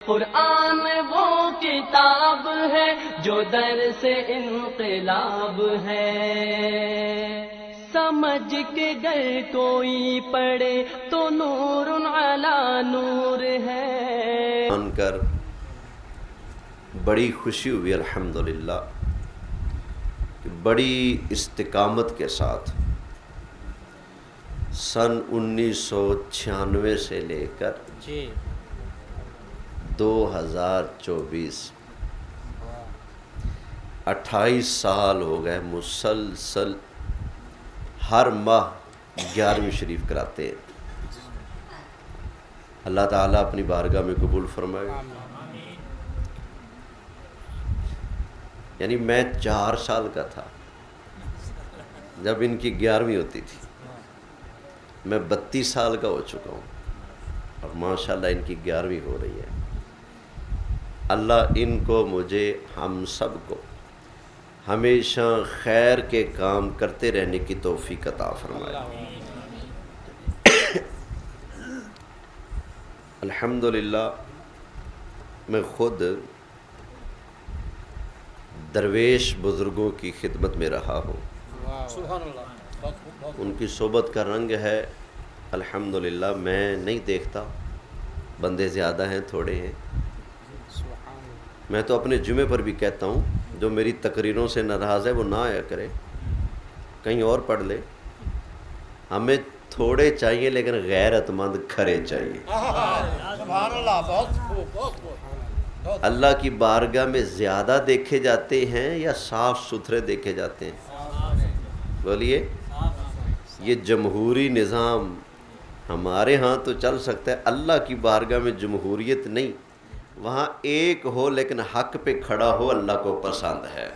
قرآن وہ کتاب ہے جو در سے انقلاب ہے، سمجھ کے گر کوئی پڑھے تو نور علی نور ہے۔ مان کر بڑی خوشی ہوئی الحمدللہ کہ بڑی استقامت کے ساتھ سن 1996 سے لے کر 2024 28 سال ہو گئے مسلسل ہر ماہ 11ویں شریف کراتے ہیں۔ اللہ تعالیٰ اپنی بارگاہ میں قبول فرمائے۔ یعنی میں 4 سال کا تھا جب ان کی 11ویں ہوتی تھی، میں 32 سال کا ہو چکا ہوں اور ماشاءاللہ ان کی 11ویں ہو رہی ہے۔ اللہ ان کو، مجھے، ہم سب کو ہمیشہ خیر کے کام کرتے رہنے کی توفیق عطا فرمائے۔ الحمدللہ میں خود درویش بزرگوں کی خدمت میں رہا ہوں، ان کی صحبت کا رنگ ہے الحمدللہ میں نہیں دیکھتا، بندے زیادہ ہیں تھوڑے ہیں۔ میں تو اپنے جمعے پر بھی کہتا ہوں جو میری تقریروں سے ناراض ہے وہ نہ آیا کرے، کہیں اور پڑھ لے۔ ہمیں تھوڑے چاہیے لیکن غیرت مند کھرے چاہیے۔ اللہ کی بارگاہ میں زیادہ دیکھے جاتے ہیں یا صاف ستھرے دیکھے جاتے ہیں؟ بولیے۔ یہ جمہوری نظام ہمارے ہاں تو چل سکتا ہے، اللہ کی بارگاہ میں جمہوریت نہیں، وہاں ایک ہو لیکن حق پہ کھڑا ہو، اللہ کو پسند ہے۔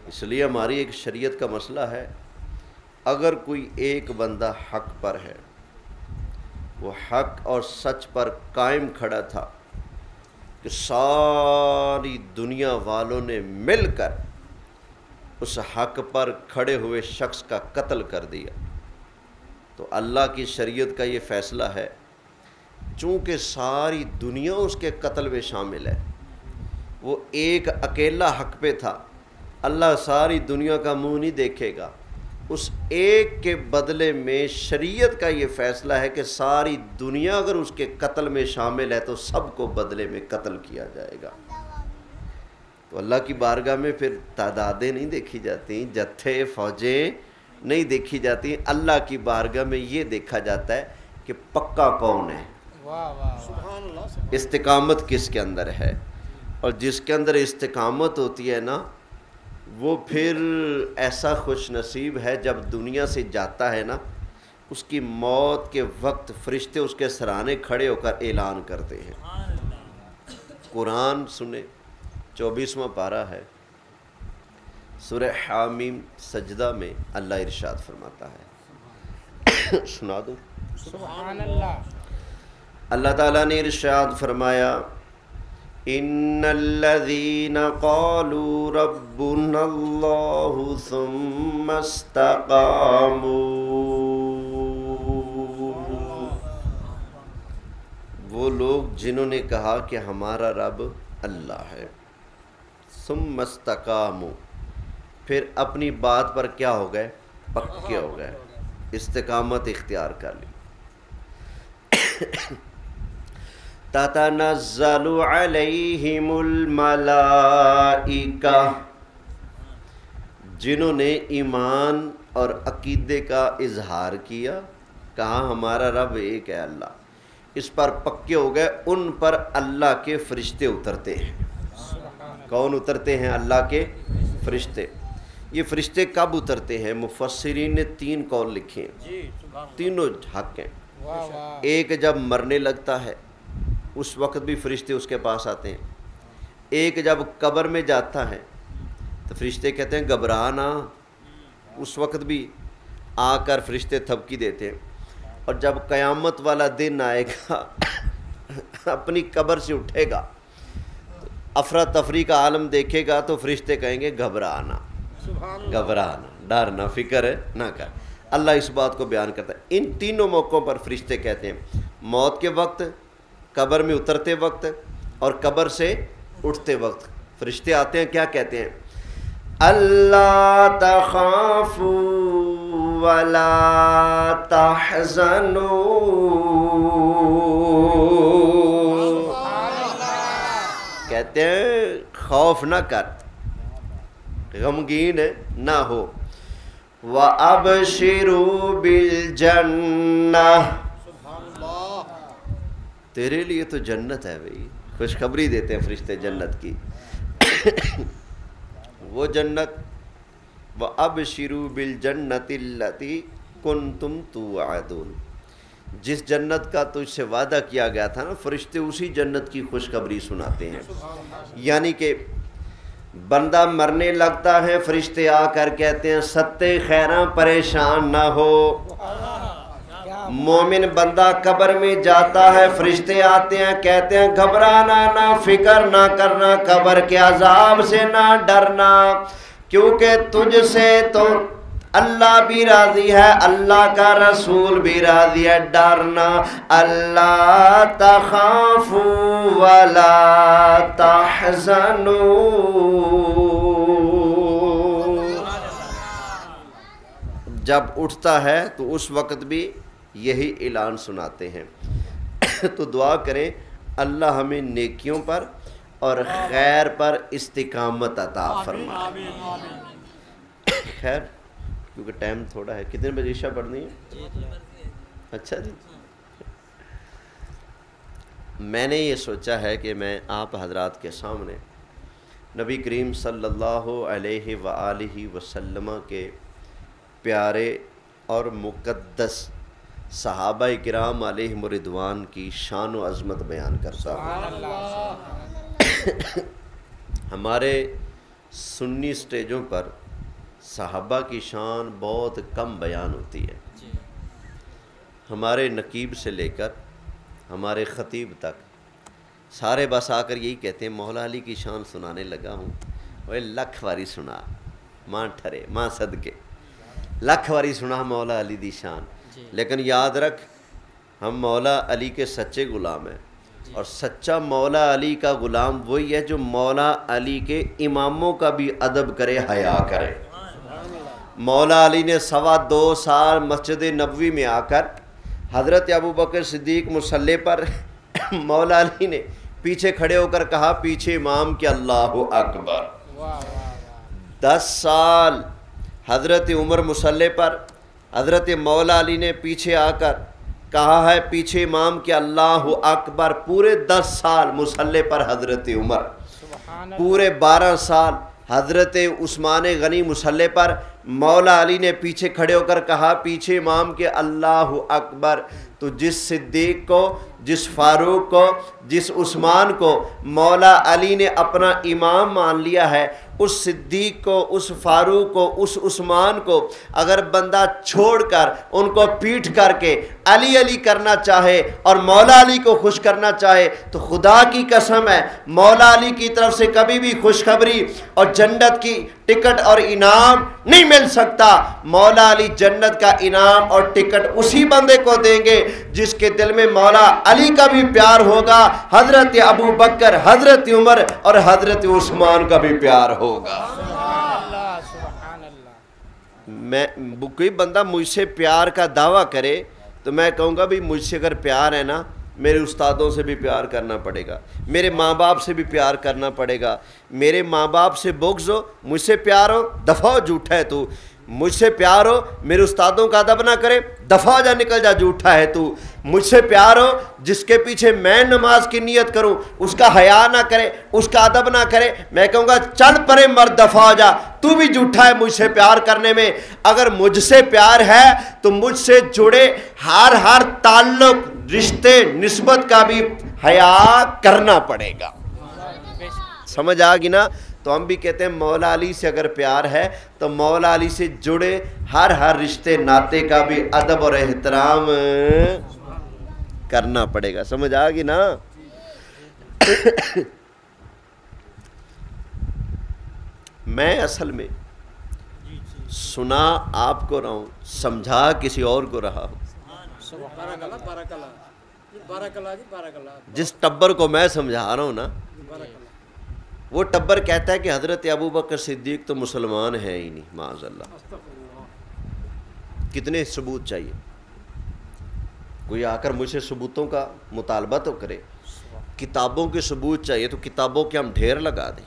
اس لیے ہماری ایک شریعت کا مسئلہ ہے، اگر کوئی ایک بندہ حق پر ہے، وہ حق اور سچ پر قائم کھڑا تھا کہ ساری دنیا والوں نے مل کر اس حق پر کھڑے ہوئے شخص کا قتل کر دیا، تو اللہ کی شریعت کا یہ فیصلہ ہے، چونکہ ساری دنیا اس کے قتل میں شامل ہے، وہ ایک اکیلا حق پہ تھا، اللہ ساری دنیا کا منہ نہیں دیکھے گا، اس ایک کے بدلے میں شریعت کا یہ فیصلہ ہے کہ ساری دنیا اگر اس کے قتل میں شامل ہے تو سب کو بدلے میں قتل کیا جائے گا۔ تو اللہ کی بارگاہ میں پھر تعدادیں نہیں دیکھی جاتی، جتھے فوجیں نہیں دیکھی جاتی، اللہ کی بارگاہ میں یہ دیکھا جاتا ہے کہ پکا کون ہے، استقامت کس کے اندر ہے۔ اور جس کے اندر استقامت ہوتی ہے نا، وہ پھر ایسا خوش نصیب ہے، جب دنیا سے جاتا ہے نا، اس کی موت کے وقت فرشتے اس کے سرانے کھڑے ہو کر اعلان کرتے ہیں۔ قرآن سنیں، 24واں پارہ ہے، سورہ حامیم سجدہ میں اللہ ارشاد فرماتا ہے، سنا دوں؟ سبحان اللہ۔ اللہ تعالیٰ نے ارشاد فرمایا، ان الذین قالوا ربنا اللہ ثم استقاموا، وہ لوگ جنہوں نے کہا کہ ہمارا رب اللہ ہے، ثم استقاموا، پھر اپنی بات پر کیا ہو گئے؟ پکے ہو گئے، استقامت اختیار کر لی۔ تتنزل علیہم الملائکہ، جنہوں نے ایمان اور عقیدے کا اظہار کیا، کہا ہمارا رب ایک ہے اللہ، اس پر پکے ہو گئے، ان پر اللہ کے فرشتے اترتے ہیں۔ کون اترتے ہیں؟ اللہ کے فرشتے۔ یہ فرشتے کب اترتے ہیں؟ مفسرین نے 3 قول لکھے ہیں، تینوں حق ہیں۔ ایک جب مرنے لگتا ہے اس وقت بھی فرشتے اس کے پاس آتے ہیں، ایک جب قبر میں جاتا ہے تو فرشتے کہتے ہیں گھبرانا، اس وقت بھی آ کر فرشتے تھپکی دیتے ہیں، اور جب قیامت والا دن آئے گا اپنی قبر سے اٹھے گا، افراتفری کا عالم دیکھے گا تو فرشتے کہیں گے گھبرانا، گھبرانا، ڈرنا، فکر نہ کر۔ اللہ اس بات کو بیان کرتا ہے۔ ان تینوں موقعوں پر فرشتے کہتے ہیں، موت کے وقت، قبر میں اترتے وقت اور قبر سے اٹھتے وقت فرشتے آتے ہیں، کیا کہتے ہیں؟ اللہ تخافوا ولا تحزنوا، کہتے ہیں خوف نہ کر، غمگین نہ ہو، وَأَبْشِرُوا بِالْجَنَّةِ، تیرے لیے تو جنت ہے بھئی، خوشخبری دیتے ہیں فرشتے جنت کی، وہ جنت، وَأَبْشِرُوا بِالْجَنَّةِ الَّتِي كُنْتُمْ تُوعَدُونَ، جس جنت کا تجھ سے وعدہ کیا گیا تھا نا، فرشتے اسی جنت کی خوشخبری سناتے ہیں۔ یعنی کہ بندہ مرنے لگتا ہے، فرشتے آ کر کہتے ہیں ستے خیراں پریشان نہ ہو۔ مومن بندہ قبر میں جاتا ہے، فرشتے آتے ہیں کہتے ہیں گھبرانا نہ، فکر نہ کرنا، قبر کے عذاب سے نہ ڈرنا، کیونکہ تجھ سے تو اللہ بھی راضی ہے، اللہ کا رسول بھی راضی ہے، ڈرنا اللہ تخافوا ولا تحزنوا۔ جب اٹھتا ہے تو اس وقت بھی یہی اعلان سناتے ہیں۔ تو دعا کریں اللہ ہمیں نیکیوں پر اور خیر پر استقامت عطا فرمائے۔ خیر کیونکہ ٹائم تھوڑا ہے، کتنے بجے عشاء پڑھنی ہے؟ اچھا جی، میں نے یہ سوچا ہے کہ میں آپ حضرات کے سامنے نبی کریم صلی اللہ علیہ وآلہ وسلم کے پیارے اور مقدس صحابہ کرام علیہم رضوان کی شان و عظمت بیان کرتا ہوں۔ ہمارے سنی سٹیجوں پر صحابہ کی شان بہت کم بیان ہوتی ہے، ہمارے نقیب سے لے کر ہمارے خطیب تک سارے بس آ کر یہی کہتے ہیں مولا علی کی شان سنانے لگا ہوں، وہ لکھ واری سنا، ماں ٹھرے ماں صدقے، لکھ واری سنا مولا علی دی شان، لیکن یاد رکھ ہم مولا علی کے سچے غلام ہیں، اور سچا مولا علی کا غلام وہی ہے جو مولا علی کے اماموں کا بھی ادب کرے، حیا کرے۔ مولا علی نے 2.25 سال مسجد نبوی میں آ کر حضرت ابوبکر صدیق مصلی پر مولا علی نے پیچھے کھڑے ہو کر کہا پیچھے امام کے اللہ اکبر۔ 10 سال حضرت عمر مصلی پر حضرت مولا علی نے پیچھے آ کر کہا ہے پیچھے امام کے اللہ اکبر۔ پورے 10 سال مصلی پر حضرت عمر، پورے 12 سال حضرت عثمان غنی مصلی پر مولا علی نے پیچھے کھڑے ہو کر کہا پیچھے امام کے اللہ اکبر۔ تو جس صدیق کو، جس فاروق کو، جس عثمان کو مولا علی نے اپنا امام مان لیا ہے، اس صدیق کو، اس فاروق کو، اس عثمان کو اگر بندہ چھوڑ کر ان کو پیٹ کر کے علی علی کرنا چاہے اور مولا علی کو خوش کرنا چاہے تو خدا کی قسم ہے مولا علی کی طرف سے کبھی بھی خوشخبری اور جنت کی ٹکٹ اور انعام نہیں مل سکتا۔ مولا علی جنت کا انعام اور ٹکٹ اسی بندے کو دیں گے جس کے دل میں مولا علی کا بھی پیار ہوگا، حضرت ابو بکر، حضرت عمر اور حضرت عثمان کا بھی پیار ہوگا۔ میں کوئی بندہ مجھ سے پیار کا دعویٰ کرے تو میں کہوں گا بھی مجھ سے اگر پیار ہے نا، میرے استادوں سے بھی پیار کرنا پڑے گا، میرے ماں باپ سے بھی پیار کرنا پڑے گا۔ میرے ماں باپ سے بغض ہو، مجھ سے پیار ہو، دفع ہو، جھوٹا ہے تو۔ مجھ سے پیار ہو، میرے استادوں کا ادب نہ کرے، دفع ہو جا، نکل جا، جھوٹا ہے تو۔ مجھ سے پیار ہو، جس کے پیچھے میں نماز کی نیت کروں اس کا حیا نہ کرے، اس کا ادب نہ کرے، میں کہوں گا چل پرے مرد، دفع ہو جا، تو بھی جھوٹا ہے مجھ سے پیار کرنے میں۔ اگر مجھ سے پیار ہے تو مجھ سے جڑے ہر تعلق، رشتے، نسبت کا بھی حیا کرنا پڑے گا۔ سمجھ آ گئی نا؟ تو ہم بھی کہتے ہیں مولا علی سے اگر پیار ہے تو مولا علی سے جڑے ہر رشتے ناتے کا بھی ادب اور احترام کرنا پڑے گا۔ سمجھ آ گئی نا؟ میں اصل میں سنا آپ کو رہا ہوں، سمجھا کسی اور کو رہا ہوں۔ بارک اللہ جی، بارک اللہ، جس ٹبر کو میں سمجھا رہا ہوں نا، بارک اللہ، وہ ٹبر کہتا ہے کہ حضرت ابو بکر صدیق تو مسلمان ہیں ہی نہیں، معاذ اللہ۔ استغفر اللہ۔ کتنے ثبوت چاہیے؟ کوئی آ کر مجھ سے ثبوتوں کا مطالبہ تو کرے، کتابوں کے ثبوت چاہیے تو کتابوں کے ہم ڈھیر لگا دیں۔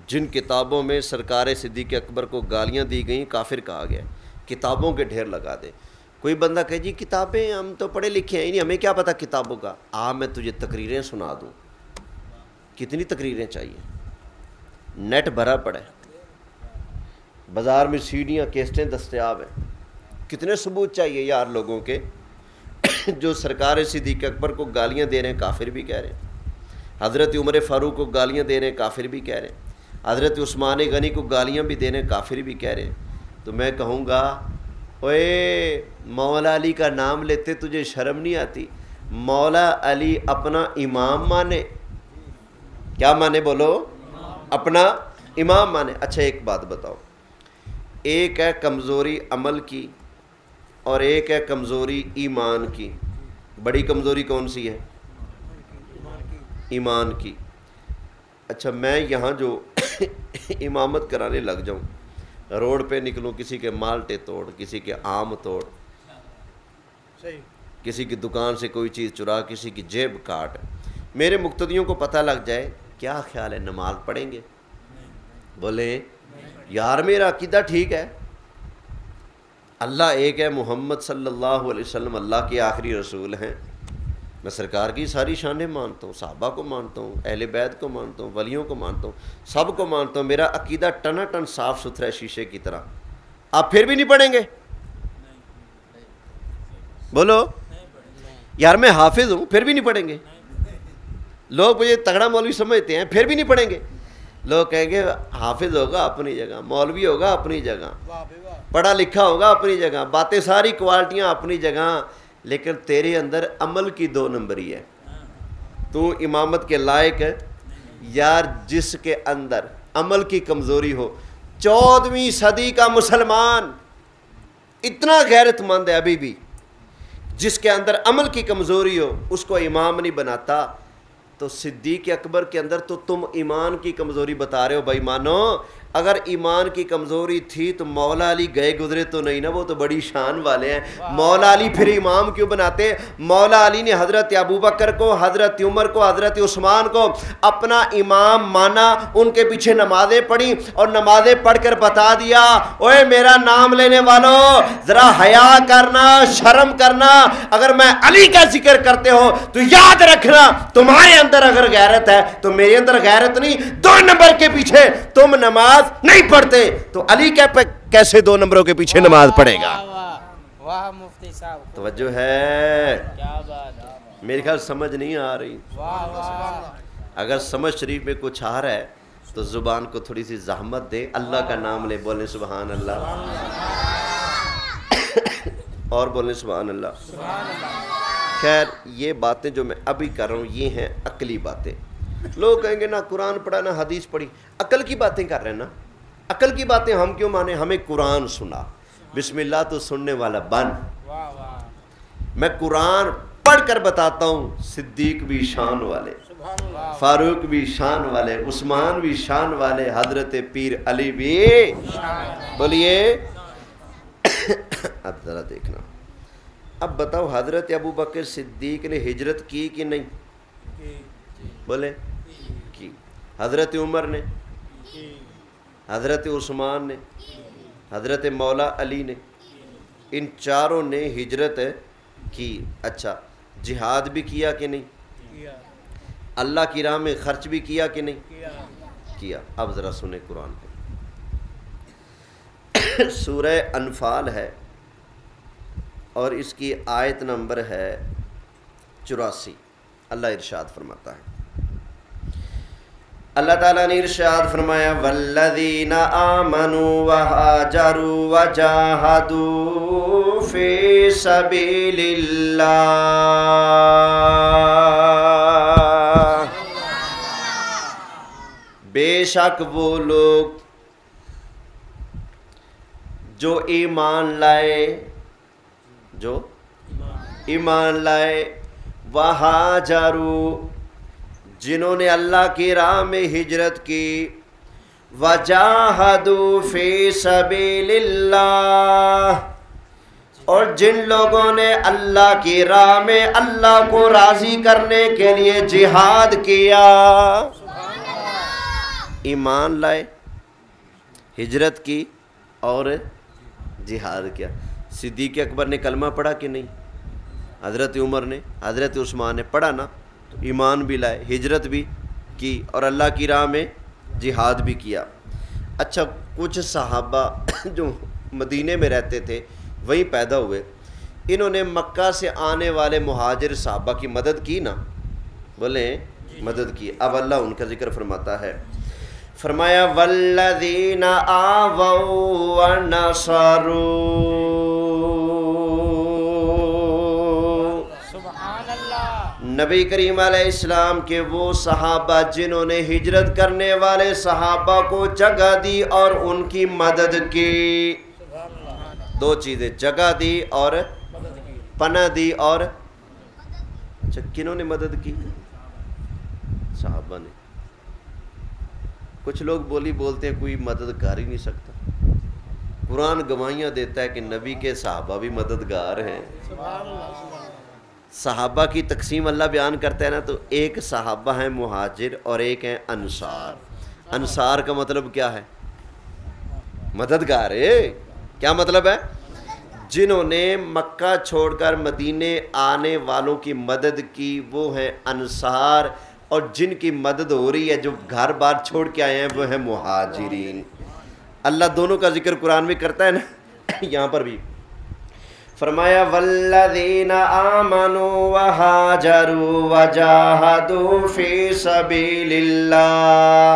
جن کتابوں میں سرکار صدیق اکبر کو گالیاں دی گئیں کافر کہا گیا، کتابوں کے ڈھیر لگا دیں۔ کوئی بندہ کہے جی کتابیں ہم تو پڑھے لکھے ہیں ہی نہیں، ہمیں کیا پتہ کتابوں کا، میں تجھے تقریریں سنا دوں۔ کتنی تقریریں چاہیے؟ نیٹ بھرا پڑا ہے، بازار میں سیڈیاں کیسٹیں دستیاب ہیں۔ کتنے ثبوت چاہیے یار لوگوں کے جو سرکار صدیق اکبر کو گالیاں دے رہے ہیں، کافر بھی کہہ رہے ہیں، حضرت عمر فاروق کو گالیاں دے رہے ہیں، کافر بھی کہہ رہے ہیں، حضرت عثمان غنی کو گالیاں بھی دے رہے ہیں، کافر بھی کہہ رہے ہیں۔ تو میں کہوں گا اوے مولا علی کا نام لیتے تجھے شرم نہیں آتی؟ مولا علی اپنا امام مانے، کیا مانے بولو؟ اپنا امام مانے۔ اچھا ایک بات بتاؤ، ایک ہے کمزوری عمل کی اور ایک ہے کمزوری ایمان کی، بڑی کمزوری کون سی ہے؟ ایمان کی۔ اچھا میں یہاں جو امامت کرانے لگ جاؤں، روڈ پہ نکلوں، کسی کے مالٹے توڑ، کسی کے آم توڑ، صحیح، کسی کی دکان سے کوئی چیز چرا، کسی کی جیب کاٹ، میرے مقتدیوں کو پتہ لگ جائے، کیا خیال ہے نماز پڑھیں گے؟ بولیں یار میرا عقیدہ ٹھیک ہے، اللہ ایک ہے، محمد صلی اللہ علیہ وسلم اللہ کے آخری رسول ہیں، میں سرکار کی ساری شانیں مانتا ہوں، صحابہ کو مانتا ہوں، اہل بیت کو مانتا ہوں، ولیوں کو مانتا ہوں، سب کو مانتا ہوں، میرا عقیدہ ٹنا ٹن صاف ستھرا ہے شیشے کی طرح، آپ پھر بھی نہیں پڑھیں گے؟ بولو یار میں حافظ ہوں پھر بھی نہیں پڑھیں گے؟ لوگ مجھے تگڑا مولوی سمجھتے ہیں پھر بھی نہیں پڑھیں گے؟ لوگ کہیں گے حافظ ہوگا اپنی جگہ، مولوی ہوگا اپنی جگہ، واہ بے واہ، پڑھا لکھا ہوگا اپنی جگہ، باتیں ساری کوالٹیاں اپنی جگہ، لیکن تیرے اندر عمل کی 2 نمبری ہے۔ تو امامت کے لائق ہے یار جس کے اندر عمل کی کمزوری ہو۔ 14ویں صدی کا مسلمان اتنا غیرت مند ہے ابھی بھی، جس کے اندر عمل کی کمزوری ہو اس کو امام نہیں بناتا۔ تو صدیق اکبر کے اندر تو تم ایمان کی کمزوری بتا رہے ہو بھائی مانو، اگر ایمان کی کمزوری تھی تو مولا علی گئے گزرے تو نہیں نا، وہ تو بڑی شان والے ہیں، مولا علی پھر امام کیوں بناتے؟ مولا علی نے حضرت ابوبکر کو، حضرت عمر کو، حضرت عثمان کو اپنا امام مانا، ان کے پیچھے نمازیں پڑھی اور نمازیں پڑھ کر بتا دیا اوے میرا نام لینے والوں ذرا حیا کرنا، شرم کرنا، اگر میں علی کا ذکر کرتے ہو تو یاد رکھنا تمہارے اندر اگر غیرت ہے تو میرے اندر غیرت نہیں، 2 نمبر کے پیچھے تم نماز نہیں پڑھتے تو علی کیسے 2 نمبروں کے پیچھے نماز پڑھے گا؟ واہ مفتی صاحب، توجہ ہے؟ کیا بات ہے، میرے خیال سمجھ نہیں آ رہی۔ واہ واہ، اگر سمجھ شریف میں کچھ آ رہا ہے تو زبان کو تھوڑی سی زحمت دے، اللہ کا نام لے، بولیں سبحان اللہ، اور بولیں سبحان اللہ۔ خیر یہ باتیں جو میں ابھی کر رہا ہوں یہ ہیں عقلی باتیں۔ لوگ کہیں گے نہ قرآن پڑھا نہ حدیث پڑھی، عقل کی باتیں کر رہے ہیں نا، عقل کی باتیں ہم کیوں مانیں؟ ہمیں قرآن سنا، بسم اللہ تو سننے والا بن۔ واہ واہ، میں قرآن پڑھ کر بتاتا ہوں، صدیق بھی شان والے، سبحان اللہ، فاروق بھی شان والے، عثمان بھی شان والے، حضرت پیر علی بھی، بولیے اب ذرا دیکھنا، اب بتاؤ حضرت ابو بکر صدیق نے ہجرت کی کہ نہیں؟ بولے کی۔ حضرت عمر نے، حضرت عثمان نے، حضرت مولا علی نے، ان چاروں نے ہجرت کی۔ اچھا جہاد بھی کیا کہ نہیں؟ اللہ کی راہ میں خرچ بھی کیا کہ نہیں؟ کیا۔ اب ذرا سنیں قرآن کو، سورہ انفال ہے اور اس کی آیت نمبر ہے 84۔ اللہ ارشاد فرماتا ہے، اللہ تعالیٰ نے ارشاد فرمایا والذین آمنوا وہاجروا وجاہدوا فی سبیل اللہ، بے شک وہ لوگ جو ایمان لائے، جو ایمان لائے، وہاجروا جنہوں نے اللہ کی راہ میں ہجرت کی، وجاہدوا فی سبیل اللہ اور جن لوگوں نے اللہ کی راہ میں اللہ کو راضی کرنے کے لیے جہاد کیا، ایمان لائے، ہجرت کی اور جہاد کیا۔ صدیق اکبر نے کلمہ پڑھا کہ نہیں؟ حضرت عمر نے، حضرت عثمان نے پڑھا نا، تو ایمان بھی لائے، ہجرت بھی کی اور اللہ کی راہ میں جہاد بھی کیا۔ اچھا، کچھ صحابہ جو مدینے میں رہتے تھے وہیں پیدا ہوئے، انہوں نے مکہ سے آنے والے مہاجر صحابہ کی مدد کی نا، بولیں مدد کی۔ اب اللہ ان کا ذکر فرماتا ہے، فرمایا والذین آووا ونصروا، سبحان اللہ، نبی کریم علیہ السلام کے وہ صحابہ جنہوں نے ہجرت کرنے والے صحابہ کو جگہ دی اور ان کی مدد کی۔ دو چیزیں، جگہ دی اور پناہ دی، اور اچھا کنہوں نے مدد کی؟ صحابہ نے۔ کچھ لوگ بولتے ہیں کوئی مدد کر ہی نہیں سکتا، قرآن گواہیاں دیتا ہے کہ نبی کے صحابہ بھی مددگار ہیں۔ صحابہ کی تقسیم اللہ بیان کرتا ہے نا، تو ایک صحابہ ہیں مہاجر اور ایک ہیں انصار۔ انصار کا مطلب کیا ہے؟ مددگار ہے۔ کیا مطلب ہے؟ جنہوں نے مکہ چھوڑ کر مدینے آنے والوں کی مدد کی وہ ہیں انصار، اور جن کی مدد ہو رہی ہے جو گھر بار چھوڑ کے آئے ہیں وہ ہیں مہاجرین۔ اللہ دونوں کا ذکر قرآن میں کرتا ہے نا، یہاں پر بھی فرمایا والذین آمنوا وہاجروا وجاہدوا فی سبیل اللہ،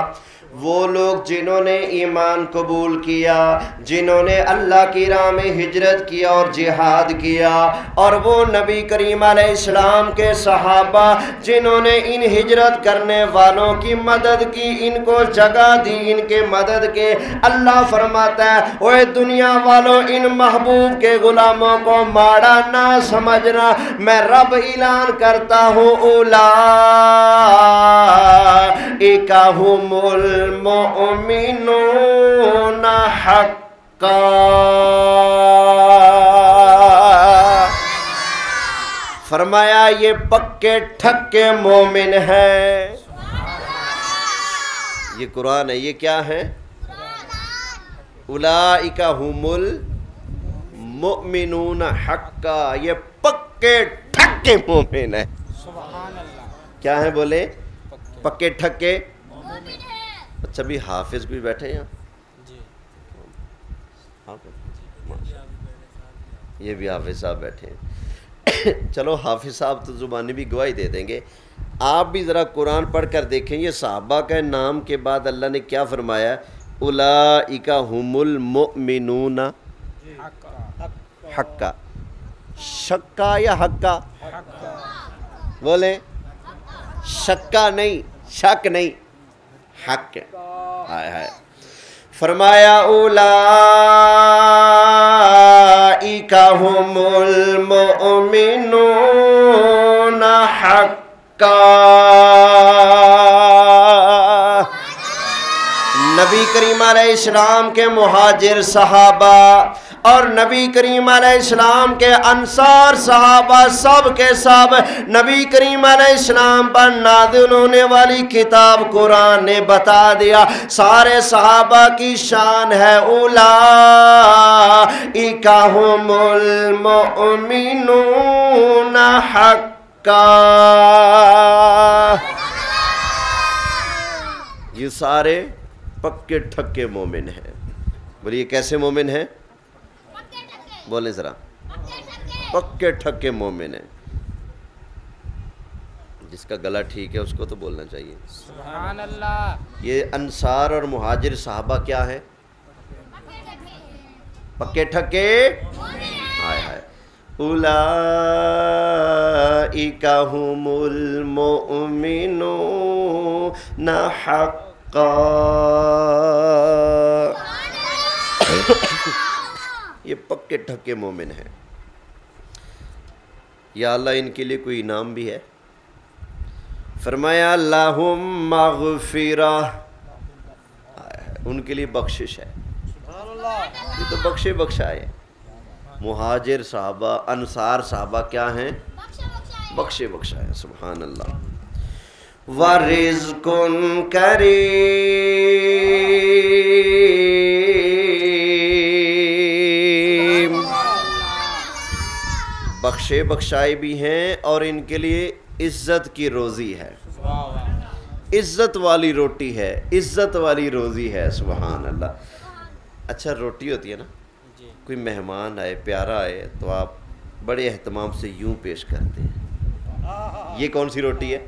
وہ لوگ جنہوں نے ایمان قبول کیا، جنہوں نے اللہ کی راہ میں ہجرت کیا اور جہاد کیا، اور وہ نبی کریم علیہ السلام کے صحابہ جنہوں نے ان ہجرت کرنے والوں کی مدد کی، ان کو جگہ دی، ان کے مدد کے۔ اللہ فرماتا ہے اوے دنیا والوں، ان محبوب کے غلاموں کو ماڑا نہ سمجھنا، میں رب اعلان کرتا ہوں اولئک ھم المؤمنون حقا، فرمایا یہ پکے ٹھکے مومن ہیں۔ یہ قرآن ہے، یہ کیا ہے؟ اولئک ھم المؤمنون حقا، یہ پکے ٹھکے مومن ہیں۔ سبحان اللہ، کیا ہیں بولے؟ پکے ٹھکے۔ اچھا بھی حافظ بھی بیٹھے ہیں جی، یہ بھی حافظ صاحب بیٹھے ہیں۔ چلو حافظ صاحب تو زبانی بھی گواہی دے دیں گے، آپ بھی ذرا قرآن پڑھ کر دیکھیں یہ صحابہ کا نام کے بعد اللہ نے کیا فرمایا؟ اولئک ھم المؤمنون حقا، شکا یا حقا؟ بولیں شکا نہیں، شک نہیں، حق ہے۔ فرمایا اولئک ھم المؤمنون حقا، نبی کریم علیہ السلام کے مہاجر صحابہ اور نبی کریم علیہ السلام کے انصار صحابہ سب کے سب نبی کریم علیہ السلام پر نازل ہونے والی کتاب قرآن نے بتا دیا، سارے صحابہ کی شان ہے اولئک ھم المؤمنون حقا، یہ سارے پکے ٹھکے مومن ہیں۔ بولیے کیسے مومن ہیں؟ بولیں ذرا، پکے ٹھکے مومن ہیں۔ جس کا گلا ٹھیک ہے اس کو تو بولنا چاہیے۔ سبحان اللہ، یہ انصار اور مہاجر صحابہ کیا ہیں؟ پکے ٹھکے ہائے ہائے، اولئک ھم المؤمنون حقا، یہ پکے ٹھکے مومن ہیں۔ یا اللہ ان کے لیے کوئی انعام بھی ہے؟ فرمایا لہم مغفرہ، ان کے لیے بخشش ہے۔ یہ تو بخشے بخشائے، مہاجر صحابہ انصار صحابہ کیا ہیں؟ بخشے بخشائے، سبحان اللہ۔ وَرِزْقٌ کریم، بخشے بخشائے بھی ہیں اور ان کے لیے عزت کی روزی ہے، عزت والی روٹی ہے، عزت والی روزی ہے، سبحان اللہ۔ اچھا روٹی ہوتی ہے نا، کوئی مہمان آئے، پیارا آئے تو آپ بڑے اہتمام سے یوں پیش کرتے ہیں، یہ کون سی روٹی ہے؟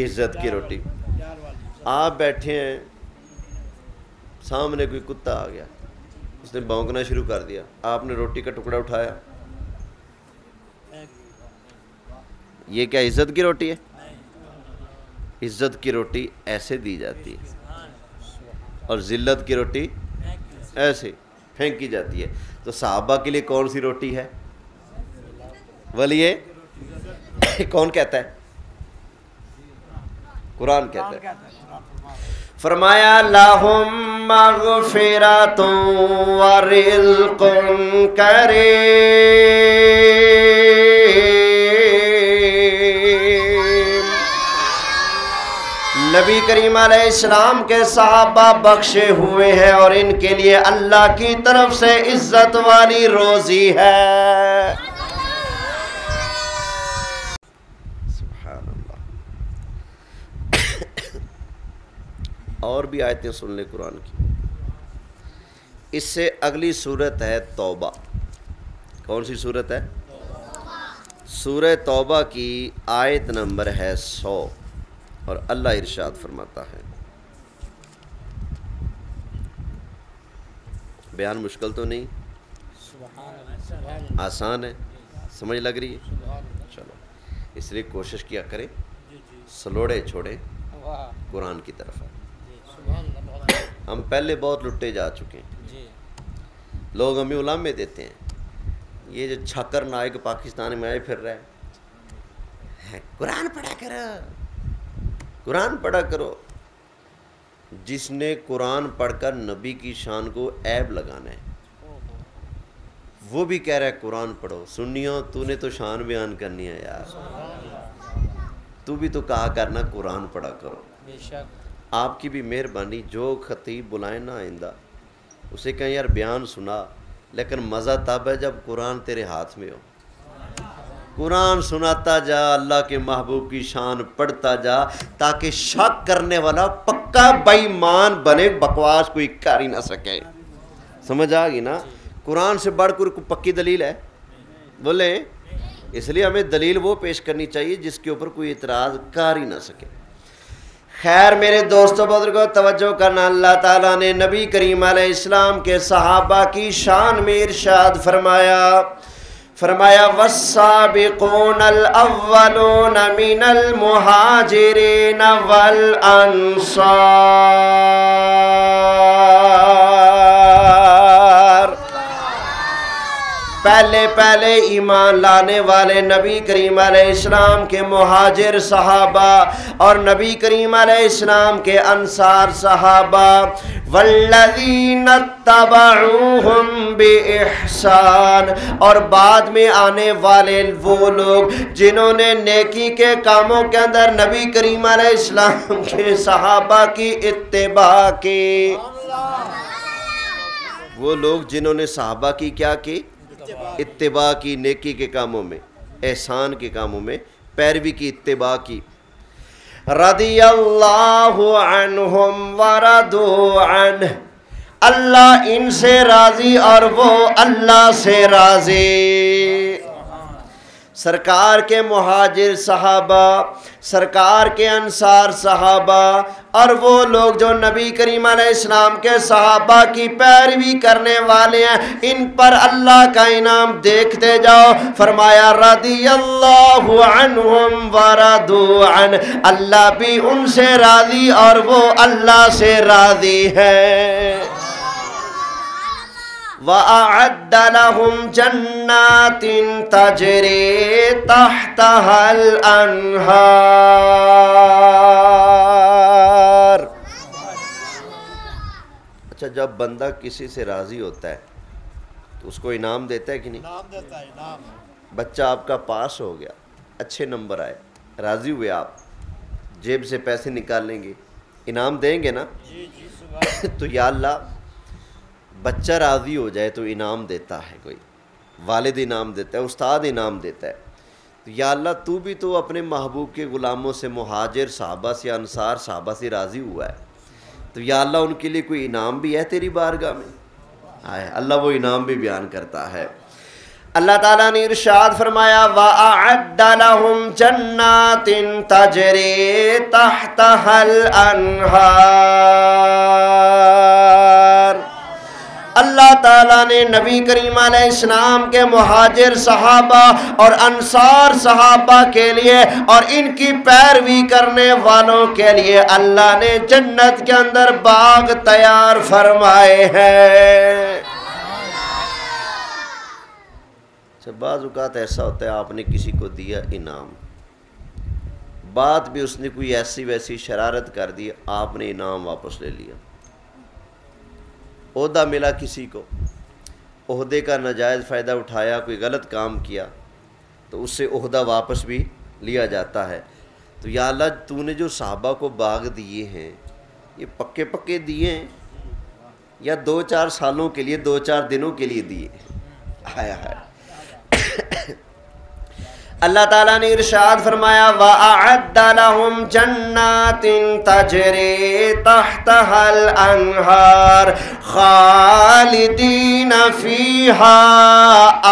عزت کی روٹی۔ آپ بیٹھے ہیں، سامنے کوئی کتا آ گیا، اس نے بھونکنا شروع کر دیا، آپ نے روٹی کا ٹکڑا اٹھایا، یہ کیا عزت کی روٹی ہے؟ عزت کی روٹی ایسے دی جاتی ہے اور ذلت کی روٹی ایسے پھینکی جاتی ہے۔ تو صحابہ کے لیے کون سی روٹی ہے؟ ولی کون کہتا ہے؟ قرآن کہتا ہے۔ فرمایا لہم مغفرۃ ورزق کریم، نبی کریم علیہ السلام کے صحابہ بخشے ہوئے ہیں اور ان کے لیے اللہ کی طرف سے عزت والی روزی ہے، سبحان اللہ۔ اور بھی آیتیں سن لیں قرآن کی۔ اس سے اگلی صورت ہے توبہ۔ کون سی صورت ہے؟ سورہ توبہ کی آیت نمبر ہے 100، اور اللہ ارشاد فرماتا ہے، بیان مشکل تو نہیں، آسان ہے، سمجھ لگ رہی ہے؟ چلو اس لیے کوشش کیا کریں، سلوڑے چھوڑیں قرآن کی طرف۔ ہم پہلے بہت لٹے جا چکے ہیں، لوگ ہمیں علامے دیتے ہیں، یہ جو چھکر نائک پاکستان میں آئے پھر رہے ہیں، قرآن پڑھا کرو، قرآن پڑھا کرو۔ جس نے قرآن پڑھ کر نبی کی شان کو عیب لگانا ہے وہ بھی کہہ رہا ہے قرآن پڑھو۔ سنیو تو نے تو شان بیان کرنی ہے یار، تو بھی تو کہا کرنا قرآن پڑھا کرو۔ آپ کی بھی مہربانی، جو خطیب بلائیں نا آئندہ اسے کہیں یار بیان سنا، لیکن مزہ تب ہے جب قرآن تیرے ہاتھ میں ہو، قرآن سناتا جا، اللہ کے محبوب کی شان پڑھتا جا، تاکہ شک کرنے والا پکا بے ایمان بنے، بکواس کوئی کر ہی نہ سکے۔ سمجھ آ گئی نا؟ قرآن سے بڑھ کر کوئی پکی دلیل ہے؟ بولیں، اس لیے ہمیں دلیل وہ پیش کرنی چاہیے جس کے اوپر کوئی اعتراض کر ہی نہ سکے۔ خیر میرے دوستوں بزرگوں، توجہ کرنا، اللہ تعالیٰ نے نبی کریم علیہ السلام کے صحابہ کی شان میں ارشاد فرمایا، والسابقون الاولون من المہاجرین والانصار، پہلے ایمان لانے والے نبی کریم علیہ السلام کے مہاجر صحابہ اور نبی کریم علیہ السلام کے انصار صحابہ، والذین اتبعوہم بإحسان، اور بعد میں آنے والے وہ لوگ جنہوں نے نیکی کے کاموں کے اندر نبی کریم علیہ السلام کے صحابہ کی اتباع کی، وہ لوگ جنہوں نے صحابہ کی کیا کی؟ اتباع کی، نیکی کے کاموں میں، احسان کے کاموں میں پیروی کی، اتباع کی۔ رضی اللہ عنہم ورضوا عنہ، اللہ ان سے راضی اور وہ اللہ سے راضی۔ سرکار کے مہاجر صحابہ، سرکار کے انصار صحابہ اور وہ لوگ جو نبی کریم علیہ السلام کے صحابہ کی پیروی کرنے والے ہیں، ان پر اللہ کا انعام دیکھتے جاؤ۔ فرمایا رضی اللہ عنہم ورضوا عنہ، اللہ بھی ان سے راضی اور وہ اللہ سے راضی ہے۔ وَأَعَدَّ لَهُمْ جَنَّاتٍ تَجْرِي تَحْتَهَا الْأَنْهَارُ۔ اچھا، جب بندہ کسی سے راضی ہوتا ہے تو اس کو انعام دیتا ہے کہ نہیں؟ انعام دیتا ہے، انعام۔ بچہ آپ کا پاس ہو گیا، اچھے نمبر آئے، راضی ہوئے، آپ جیب سے پیسے نکال لیں گے، انعام دیں گے نا؟ جی جی، سبحان۔ تو یا اللہ بچہ راضی ہو جائے تو انعام دیتا ہے، کوئی والد انعام دیتا ہے، استاد انعام دیتا ہے۔ تو یا اللہ تو بھی تو اپنے محبوب کے غلاموں سے، مہاجر صحابہ سے، انصار صحابہ سے راضی ہوا ہے، تو یا اللہ ان کے لیے کوئی انعام بھی ہے تیری بارگاہ میں؟ اللہ وہ انعام بھی بیان کرتا ہے۔ اللہ تعالیٰ نے ارشاد فرمایا وَأَعَدَّ لَهُمْ جَنَّاتٍ تَجْرِي تَحْتَهَا الْأَنْهَارُ۔ اللہ تعالیٰ نے نبی کریم علیہ السلام کے مہاجر صحابہ اور انصار صحابہ کے لیے اور ان کی پیروی کرنے والوں کے لیے اللہ نے جنت کے اندر باغ تیار فرمائے ہیں۔ بعض اوقات ایسا ہوتا ہے آپ نے کسی کو دیا انعام، بعد بھی اس نے کوئی ایسی ویسی شرارت کر دی، آپ نے انعام واپس لے لیا۔ عہدہ ملا کسی کو، عہدے کا ناجائز فائدہ اٹھایا، کوئی غلط کام کیا تو اس سے عہدہ واپس بھی لیا جاتا ہے۔ تو یا اللہ تو نے جو صحابہ کو باغ دیے ہیں یہ پکے پکے دیے ہیں یا 2-4 سالوں کے لیے، 2-4 دنوں کے لیے دیے؟ ہائے ہائے۔ اللہ تعالیٰ نے ارشاد فرمایا وَأَعَدَّ لَهُمْ جَنَّاتٍ تَجْرِي تَحْتَهَا الْأَنْهَارُ خَالِدِينَ فِيهَا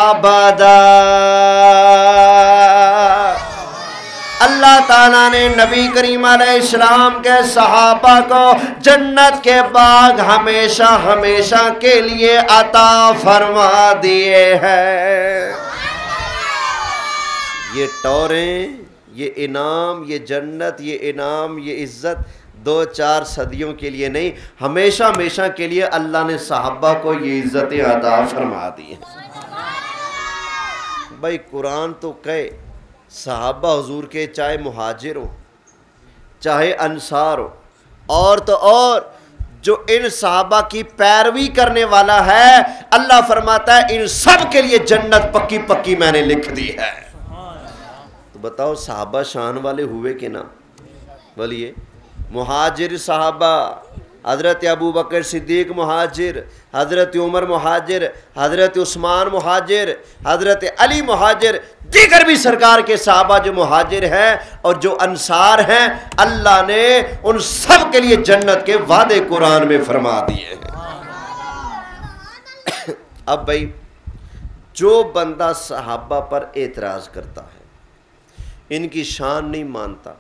أَبَدًا۔ اللہ تعالیٰ نے نبی کریم علیہ السلام کے صحابہ کو جنت کے باغ ہمیشہ ہمیشہ کے لیے عطا فرما دیے ہیں۔ یہ ٹوریں، یہ انعام، یہ جنت، یہ انعام، یہ عزت 2-4 صدیوں کے لیے نہیں، ہمیشہ ہمیشہ کے لیے اللہ نے صحابہ کو یہ عزتیں عطا فرما دی ہیں۔ بھائی قرآن تو کہے صحابہ حضور کے، چاہے مہاجر ہو چاہے انصار ہو، اور تو اور جو ان صحابہ کی پیروی کرنے والا ہے، اللہ فرماتا ہے ان سب کے لیے جنت پکی پکی میں نے لکھ دی ہے۔ بتاؤ صحابہ شان والے ہوئے کہ نہ؟ بولیے، مہاجر صحابہ، حضرت ابو بکر صدیق مہاجر، حضرت عمر مہاجر، حضرت عثمان مہاجر، حضرت علی مہاجر، دیگر بھی سرکار کے صحابہ جو مہاجر ہیں اور جو انصار ہیں، اللہ نے ان سب کے لیے جنت کے وعدے قرآن میں فرما دیے ہیں۔ اب بھائی جو بندہ صحابہ پر اعتراض کرتا ہے، ان کی شان نہیں مانتا،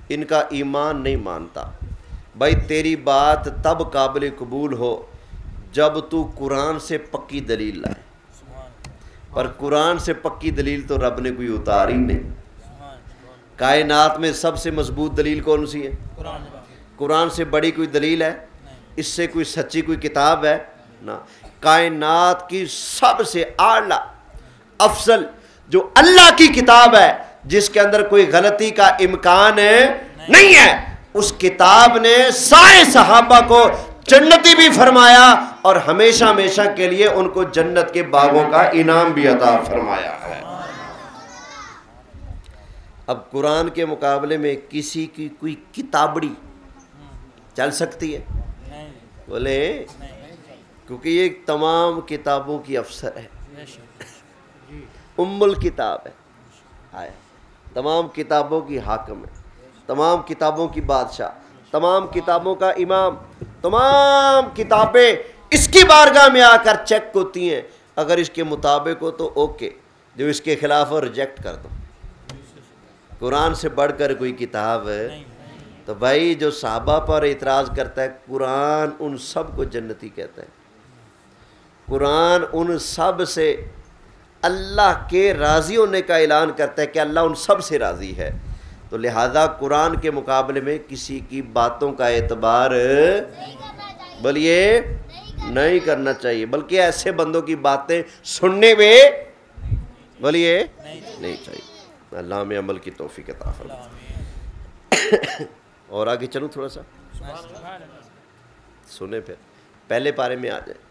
ان کا ایمان نہیں مانتا، بھائی تیری بات تب قابل قبول ہو جب تو قرآن سے پکی دلیل لائے، پر قرآن سے پکی دلیل تو رب نے کوئی اتاری نہیں۔ کائنات میں سب سے مضبوط دلیل کون سی ہے؟ قرآن سے بڑی کوئی دلیل ہے؟ اس سے کوئی سچی کوئی کتاب ہے؟ نہ۔ کائنات کی سب سے اعلیٰ افضل جو اللہ کی کتاب ہے، جس کے اندر کوئی غلطی کا امکان نہیں ہے، اس کتاب نے سارے صحابہ کو جنتی بھی فرمایا اور ہمیشہ ہمیشہ کے لیے ان کو جنت کے باغوں کا انعام بھی عطا فرمایا ہے۔ اب قرآن کے مقابلے میں کسی کی کوئی کتابڑی چل سکتی ہے؟ بولے، کیونکہ یہ تمام کتابوں کی افسر ہے، ام الکتاب ہے، تمام کتابوں کی حاکم ہے، تمام کتابوں کی بادشاہ، تمام کتابوں کا امام، تمام کتابیں اس کی بارگاہ میں آ کر چیک ہوتی ہیں، اگر اس کے مطابق ہو تو اوکے، جو اس کے خلاف ہو ریجیکٹ کر دو۔ قرآن سے بڑھ کر کوئی کتاب ہے؟ تو بھائی جو صحابہ پر اعتراض کرتا ہے، قرآن ان سب کو جنتی کہتا ہے، قرآن ان سب سے اللہ کے راضی ہونے کا اعلان کرتا ہے کہ اللہ ان سب سے راضی ہے، تو لہذا قرآن کے مقابلے میں کسی کی باتوں کا اعتبار بولیے نہیں کرنا چاہیے، بلکہ ایسے بندوں کی باتیں سننے میں بولیے نہیں چاہیے۔ اللہ میں عمل کی توفیق عطا فرمائے۔ اور آگے چلوں تھوڑا سا، سنیں پھر پہلے پارے میں آ جائیں۔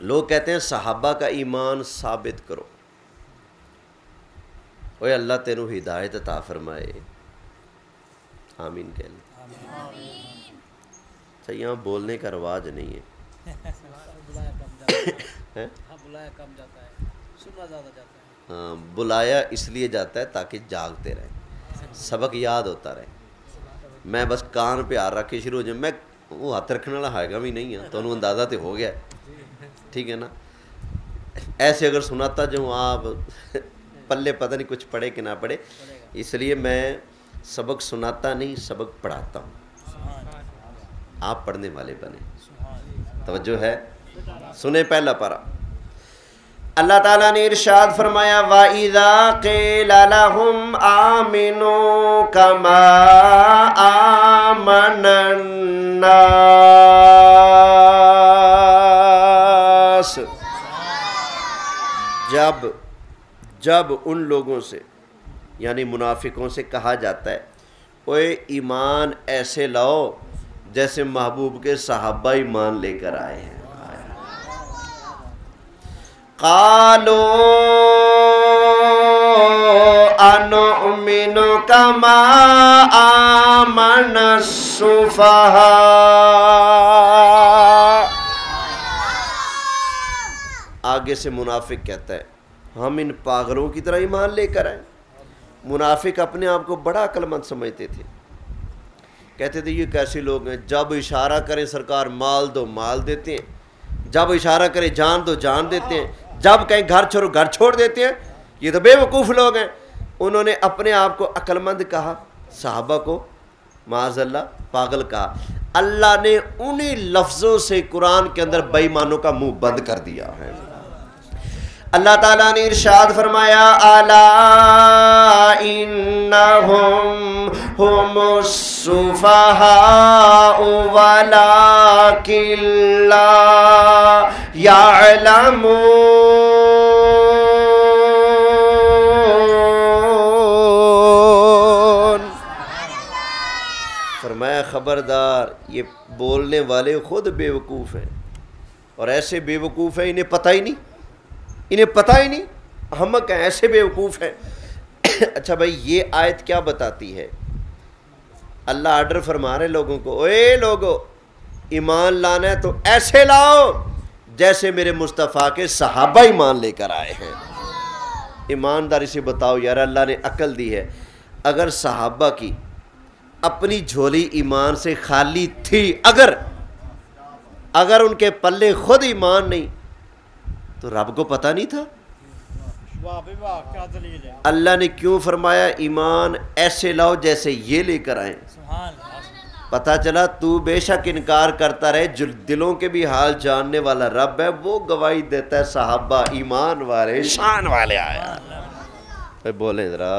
لوگ کہتے ہیں صحابہ کا ایمان ثابت کرو۔ اوے اللہ تینوں ہدایت عطا فرمائے، آمین کہہ لیں۔ اچھا یہاں بولنے کا رواج نہیں ہے، ہاں بلایا اس لیے جاتا ہے تاکہ جاگتے رہیں، سبق یاد ہوتا رہے۔ میں بس کان پہ آ رکھ کے شروع ہو جائیں، میں وہ ہاتھ رکھنے والا ہے گا بھی نہیں ہے، تو انہوں اندازہ تو ہو گیا، ٹھیک ہے نا۔ ایسے اگر سناتا جو آپ پلے پتہ نہیں کچھ پڑھے کہ نہ پڑھے، اس لیے میں سبق سناتا نہیں، سبق پڑھاتا ہوں، آپ پڑھنے والے بنے۔ توجہ ہے، سنیں پہلا پارہ۔ اللہ تعالیٰ نے ارشاد فرمایا وَإِذَا قِيلَ لَهُمْ آمِنُوا كَمَا آمَنَ النَّاسِ، جب ان لوگوں سے یعنی منافقوں سے کہا جاتا ہے اوے ایمان ایسے لاؤ جیسے محبوب کے صحابہ ایمان لے کر آئے ہیں۔ قالوا انؤمن كما آمن السفهاء، آگے سے منافق کہتا ہے ہم ان پاگلوں کی طرح ایمان لے کر آئے۔ منافق اپنے آپ کو بڑا عقل مند سمجھتے تھے، کہتے تھے یہ کیسے لوگ ہیں، جب اشارہ کریں سرکار مال دو مال دیتے ہیں، جب اشارہ کریں جان دو جان دیتے ہیں، جب کہیں گھر چھوڑو گھر چھوڑ دیتے ہیں، یہ تو بے وقوف لوگ ہیں۔ انہوں نے اپنے آپ کو عقل مند کہا، صحابہ کو معاذ اللہ پاگل کہا۔ اللہ نے انہی لفظوں سے قرآن کے اندر بے ایمانوں کا منہ بند کر دیا ہے۔ اللہ تعالیٰ نے ارشاد فرمایا الا انہم ہم السفہاء ولکن لا یعلمون، فرمایا خبردار یہ بولنے والے خود بے وقوف ہیں، اور ایسے بے وقوف ہیں انہیں پتہ ہی نہیں، انہیں پتہ ہی نہیں، احمق ہیں، ایسے بے وقوف ہیں۔ اچھا بھائی یہ آیت کیا بتاتی ہے؟ اللہ آرڈر فرما رہے لوگوں کو، اے لوگو ایمان لانا ہے تو ایسے لاؤ جیسے میرے مصطفیٰ کے صحابہ ایمان لے کر آئے ہیں۔ ایمانداری سے بتاؤ یار، اللہ نے عقل دی ہے، اگر صحابہ کی اپنی جھولی ایمان سے خالی تھی، اگر ان کے پلے خود ایمان نہیں تو رب کو پتہ نہیں تھا؟ واہ بے واہ کیا دلیل ہے۔ اللہ نے کیوں فرمایا ایمان ایسے لاؤ جیسے یہ لے کر آئیں؟ سبحان اللہ۔ پتہ چلا تو بے شک انکار کرتا رہے، جو دلوں کے بھی حال جاننے والا رب ہے وہ گواہی دیتا ہے صحابہ ایمان والے شان والے آیا۔ بولیں ذرا،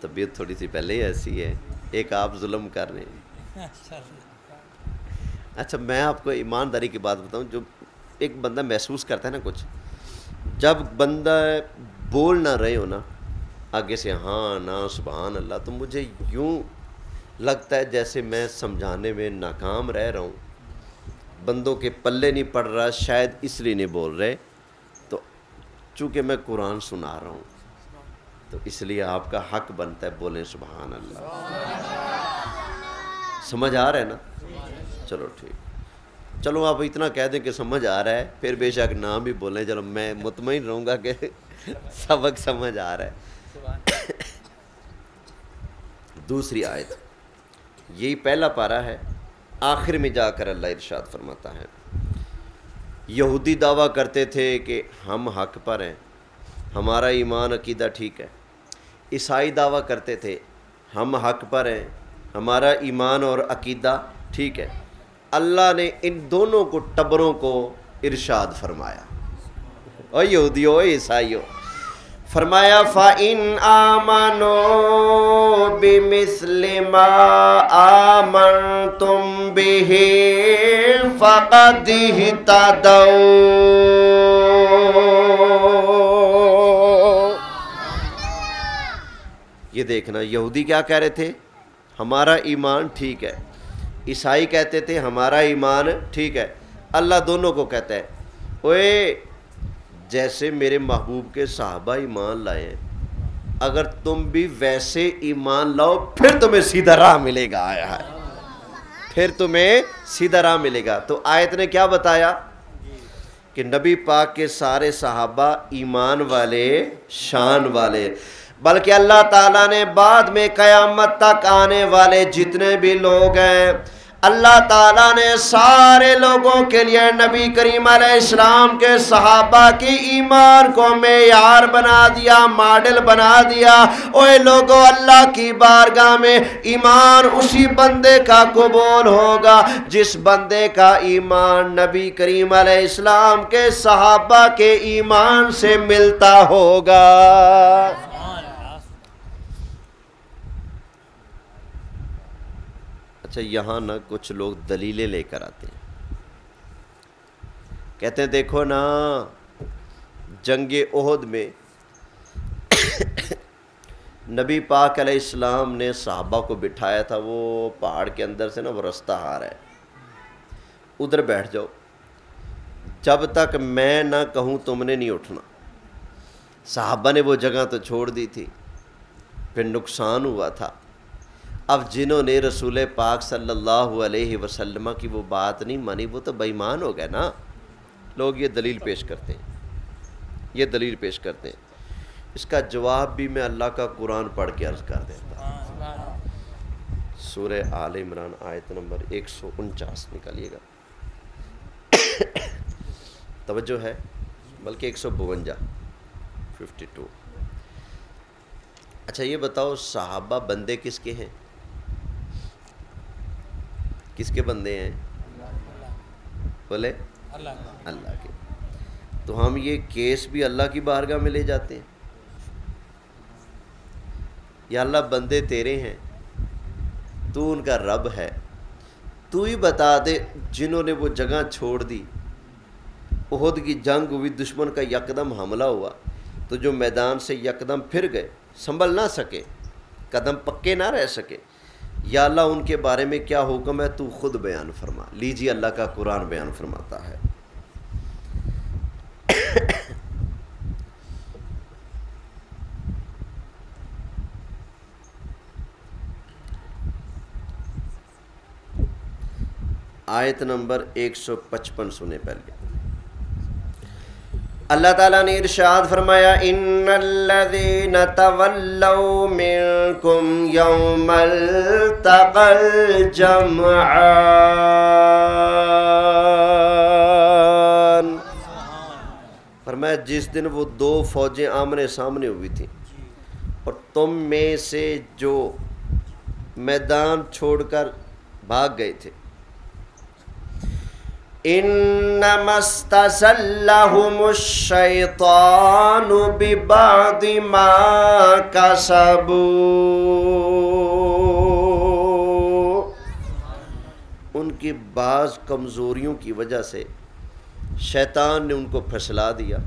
طبیعت تھوڑی سی پہلے ہی ایسی ہے، ایک آپ ظلم کر رہے ہیں۔ اچھا میں آپ کو ایمانداری کی بات بتاؤں، جو ایک بندہ محسوس کرتا ہے نا کچھ، جب بندہ بول نہ رہے ہو نا آگے سے ہاں نا سبحان اللہ، تو مجھے یوں لگتا ہے جیسے میں سمجھانے میں ناکام رہ رہا ہوں، بندوں کے پلے نہیں پڑ رہا، شاید اس لیے نہیں بول رہے، تو چونکہ میں قرآن سنا رہا ہوں تو اس لیے آپ کا حق بنتا ہے بولیں سبحان اللہ۔ سمجھ آ رہا ہے نا؟ چلو ٹھیک، چلو آپ اتنا کہہ دیں کہ سمجھ آ رہا ہے، پھر بے شک نام بھی بولیں، چلو میں مطمئن رہوں گا کہ سبق سمجھ آ رہا ہے۔ دوسری آیت، یہی پہلا پارہ ہے، آخر میں جا کر اللہ ارشاد فرماتا ہے یہودی دعویٰ کرتے تھے کہ ہم حق پر ہیں، ہمارا ایمان عقیدہ ٹھیک ہے، عیسائی دعویٰ کرتے تھے ہم حق پر ہیں، ہمارا ایمان اور عقیدہ ٹھیک ہے۔ اللہ نے ان دونوں کو ٹبروں کو ارشاد فرمایا، او یہودیو او عیسائیو، فرمایا فَإِنْ آمَنُوا بِمِثْلِ مَا آمَنْتُمْ بِهِ فَقَدِ اهْتَدَوْا۔ یہ دیکھنا، یہودی کیا کہہ رہے تھے؟ ہمارا ایمان ٹھیک ہے۔ عیسائی کہتے تھے ہمارا ایمان ٹھیک ہے۔ اللہ دونوں کو کہتا ہے اوے جیسے میرے محبوب کے صحابہ ایمان لائے ہیں، اگر تم بھی ویسے ایمان لاؤ پھر تمہیں سیدھا راہ ملے گا۔ آیا ہے، پھر تمہیں سیدھا راہ ملے گا۔ تو آیت نے کیا بتایا کہ نبی پاک کے سارے صحابہ ایمان والے، شان والے، بلکہ اللہ تعالیٰ نے بعد میں قیامت تک آنے والے جتنے بھی لوگ ہیں، اللہ تعالیٰ نے سارے لوگوں کے لیے نبی کریم علیہ السلام کے صحابہ کی ایمان کو معیار بنا دیا، ماڈل بنا دیا۔ اوے لوگوں، اللہ کی بارگاہ میں ایمان اسی بندے کا قبول ہوگا جس بندے کا ایمان نبی کریم علیہ السلام کے صحابہ کے ایمان سے ملتا ہوگا۔ اچھا، یہاں نا کچھ لوگ دلیلیں لے کر آتے ہیں، کہتے ہیں دیکھو نا جنگ احد میں نبی پاک علیہ السلام نے صحابہ کو بٹھایا تھا، وہ پہاڑ کے اندر سے نا وہ رستہ آ رہا ہے، ادھر بیٹھ جاؤ، جب تک میں نہ کہوں تم نے نہیں اٹھنا۔ صحابہ نے وہ جگہ تو چھوڑ دی تھی، پھر نقصان ہوا تھا۔ اب جنہوں نے رسول پاک صلی اللہ علیہ وسلم کی وہ بات نہیں مانی وہ تو بے ایمان ہو گئے نا۔ لوگ یہ دلیل پیش کرتے ہیں، یہ دلیل پیش کرتے ہیں۔ اس کا جواب بھی میں اللہ کا قرآن پڑھ کے عرض کر دیتا ہوں۔ سورہ آل عمران آیت نمبر 149 نکالیے گا، توجہ ہے، بلکہ 152۔ اچھا یہ بتاؤ صحابہ بندے کس کے ہیں؟ کس کے بندے ہیں؟ بولے اللہ کے۔ تو ہم یہ کیس بھی اللہ کی بارگاہ میں لے جاتے ہیں، یا اللہ بندے تیرے ہیں، تو ان کا رب ہے، تو ہی بتا دے جنہوں نے وہ جگہ چھوڑ دی، احد کی جنگ ہوئی، دشمن کا یکدم حملہ ہوا، تو جو میدان سے یکدم پھر گئے، سنبھل نہ سکے، قدم پکے نہ رہ سکے، یا اللہ ان کے بارے میں کیا حکم ہے تو خود بیان فرما۔ لیجیے اللہ کا قرآن بیان فرماتا ہے، آیت نمبر 155 سنیں پہلے۔ اللہ تعالیٰ نے ارشاد فرمایا ان الذین تولوا منکم یوم التقى الجمعان، فرمایا جس دن وہ دو فوجیں آمنے سامنے ہوئی تھیں اور تم میں سے جو میدان چھوڑ کر بھاگ گئے تھے، انما استزلهم الشیطان ببعض ما کسبوا، ان کی بعض کمزوریوں کی وجہ سے شیطان نے ان کو پھسلا دیا،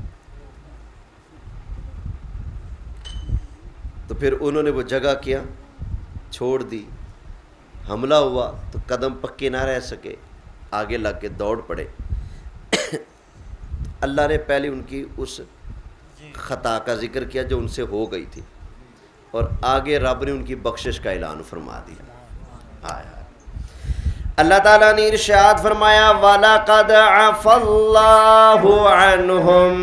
تو پھر انہوں نے وہ جگہ کیا چھوڑ دی، حملہ ہوا تو قدم پکے نہ رہ سکے، آگے لگ کے دوڑ پڑے۔ اللہ نے پہلے ان کی اس خطا کا ذکر کیا جو ان سے ہو گئی تھی، اور آگے رب نے ان کی بخشش کا اعلان فرما دیا۔ آیا اللہ تعالیٰ نے ارشاد فرمایا وَلَقَدْ عَفَا اللَّهُ عَنْهُمْ،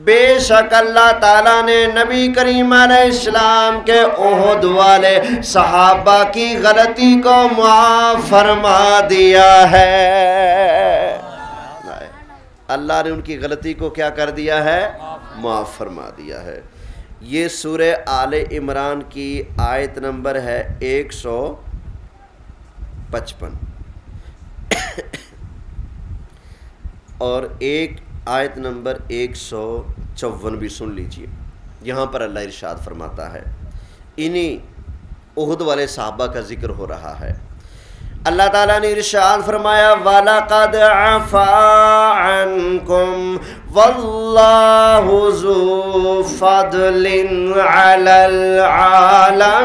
بے شک اللہ تعالیٰ نے نبی کریم علیہ السلام کے احد والے صحابہ کی غلطی کو معاف فرما دیا ہے۔ اللہ نے ان کی غلطی کو کیا کر دیا ہے؟ معاف فرما دیا ہے۔ یہ سورہ آل عمران کی آیت نمبر ہے 155، اور ایک آیت نمبر 154 بھی سن لیجئے۔ یہاں پر اللہ ارشاد فرماتا ہے، انہی احد والے صحابہ کا ذکر ہو رہا ہے۔ اللہ تعالیٰ نے ارشاد فرمایا وَلَقَدْ عَفَا عَنْكُمْ وَاللَّهُ ذُو فَضْلٍ عَلَى الْعَالَمِينَ۔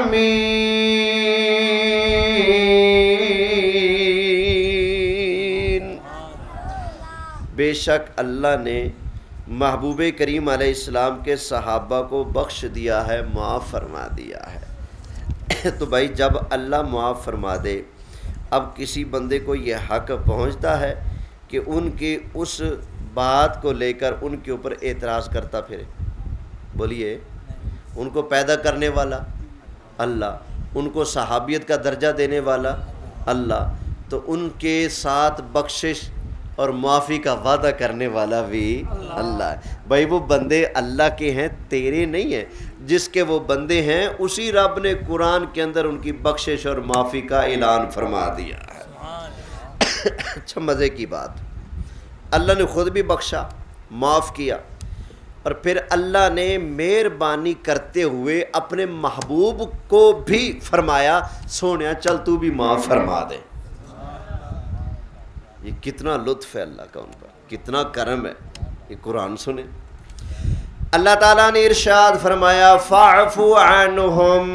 بے شک اللہ نے محبوب کریم علیہ السلام کے صحابہ کو بخش دیا ہے، معاف فرما دیا ہے۔ تو بھائی جب اللہ معاف فرما دے، اب کسی بندے کو یہ حق پہنچتا ہے کہ ان کی اس بات کو لے کر ان کے اوپر اعتراض کرتا پھرے؟ بولیے، ان کو پیدا کرنے والا اللہ، ان کو صحابیت کا درجہ دینے والا اللہ، تو ان کے ساتھ بخشش اور معافی کا وعدہ کرنے والا بھی اللہ ہے۔ بھائی وہ بندے اللہ کے ہیں، تیرے نہیں ہیں۔ جس کے وہ بندے ہیں اسی رب نے قرآن کے اندر ان کی بخشش اور معافی کا اعلان فرما دیا ہے۔ اچھا مزے کی بات، اللہ نے خود بھی بخشا، معاف کیا، اور پھر اللہ نے مہربانی کرتے ہوئے اپنے محبوب کو بھی فرمایا سونیا چل تو بھی معاف فرما دے۔ یہ کتنا لطف ہے اللہ کا ان پر، کتنا کرم ہے۔ یہ قرآن سنیں، اللہ تعالیٰ نے ارشاد فرمایا فَاعْفُ عَنْهُمْ،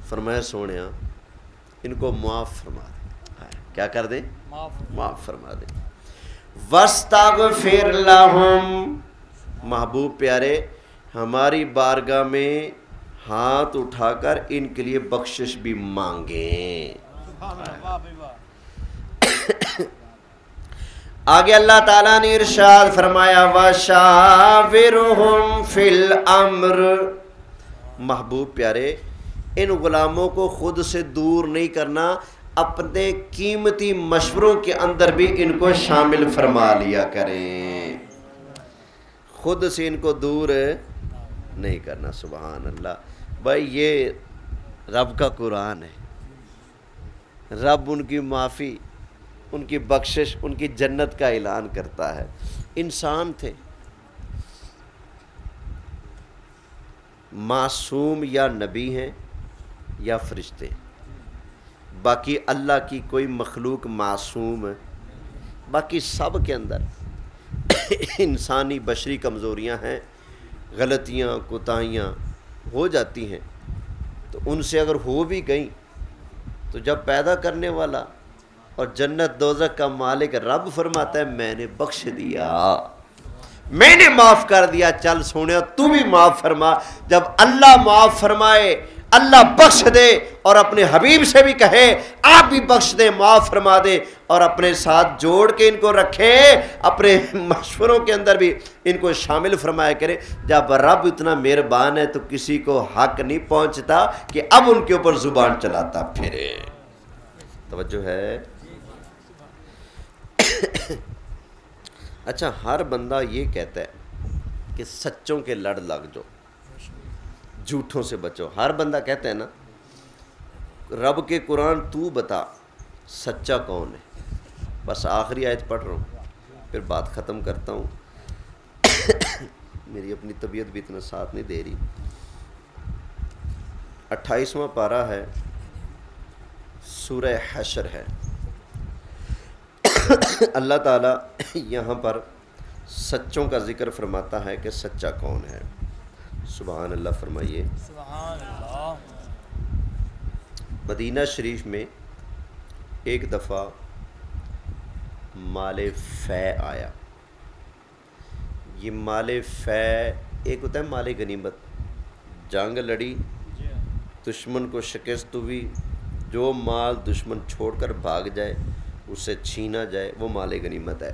فرمایا سونیا ان کو معاف فرما دے۔ کیا کر دے؟ معاف فرما دے۔ وَاسْتَغْفِرْ لَهُمْ، محبوب پیارے ہماری بارگاہ میں ہاتھ اٹھا کر ان کے لیے بخشش بھی مانگیں۔ آگے اللہ تعالیٰ نے ارشاد فرمایا وَشَاوِرْهُمْ فِي الْأَمْرِ، محبوب پیارے ان غلاموں کو خود سے دور نہیں کرنا، اپنے قیمتی مشوروں کے اندر بھی ان کو شامل فرما لیا کریں، خود سے ان کو دور نہیں کرنا۔ سبحان اللہ بھائی، یہ رب کا قرآن ہے۔ رب ان کی معافی، ان کی بخشش، ان کی جنت کا اعلان کرتا ہے۔ انسان تھے، معصوم یا نبی ہیں یا فرشتے، باقی اللہ کی کوئی مخلوق معصوم ہے؟ باقی سب کے اندر انسانی بشری کمزوریاں ہیں، غلطیاں کوتاہیاں ہو جاتی ہیں، تو ان سے اگر ہو بھی گئیں تو جب پیدا کرنے والا اور جنت دوزخ کا مالک رب فرماتا ہے میں نے بخش دیا، میں نے معاف کر دیا، چل سونیا تو بھی معاف فرما۔ جب اللہ معاف فرمائے، اللہ بخش دے، اور اپنے حبیب سے بھی کہے آپ بھی بخش دے، معاف فرما دے، اور اپنے ساتھ جوڑ کے ان کو رکھے، اپنے مشوروں کے اندر بھی ان کو شامل فرمایا کرے۔ جب رب اتنا مہربان ہے تو کسی کو حق نہیں پہنچتا کہ اب ان کے اوپر زبان چلاتا پھرے۔ توجہ ہے؟ اچھا ہر بندہ یہ کہتا ہے کہ سچوں کے لڑ لگ جاؤ، جھوٹوں سے بچو، ہر بندہ کہتا ہے نا۔ رب کے قرآن تو بتا سچا کون ہے؟ بس آخری آیت پڑھ رہا ہوں پھر بات ختم کرتا ہوں، میری اپنی طبیعت بھی اتنا ساتھ نہیں دے رہی۔ 28واں پارہ ہے، سورہ حشر ہے۔ اللہ تعالیٰ یہاں پر سچوں کا ذکر فرماتا ہے کہ سچا کون ہے۔ سبحان اللہ فرمائیے۔ سبحان اللہ۔ مدینہ شریف میں ایک دفعہ مال فے آیا۔ یہ مال فے ایک ہوتا ہے مال غنیمت، جنگ لڑی، دشمن کو شکست ہوئی، جو مال دشمن چھوڑ کر بھاگ جائے اسے چھینا جائے وہ مال غنیمت ہے۔